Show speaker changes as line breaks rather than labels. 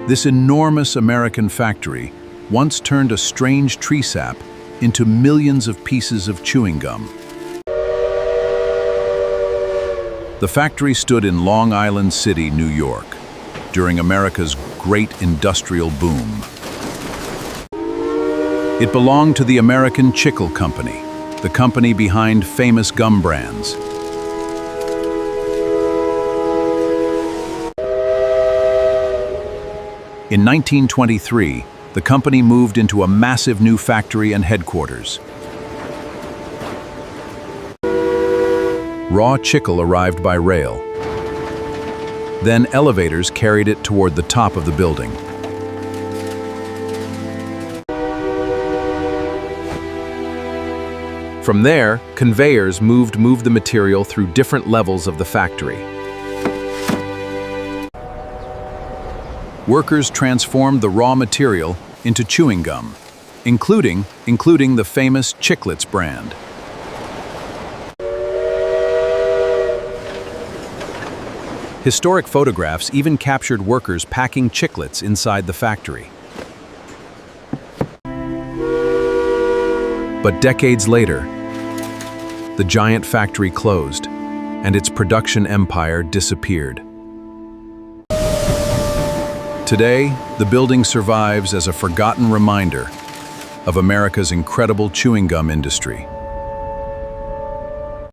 This enormous American factory once turned a strange tree sap into millions of pieces of chewing gum. The factory stood in Long Island City, New York, during America's great industrial boom. It belonged to the American Chicle Company, the company behind famous gum brands. In 1923, the company moved into a massive new factory and headquarters. Raw chicle arrived by rail. Then elevators carried it toward the top of the building. From there, conveyors moved the material through different levels of the factory. Workers transformed the raw material into chewing gum, including the famous Chiclets brand. Historic photographs even captured workers packing chiclets inside the factory. But decades later, the giant factory closed, and its production empire disappeared. Today, the building survives as a forgotten reminder of America's incredible chewing gum industry.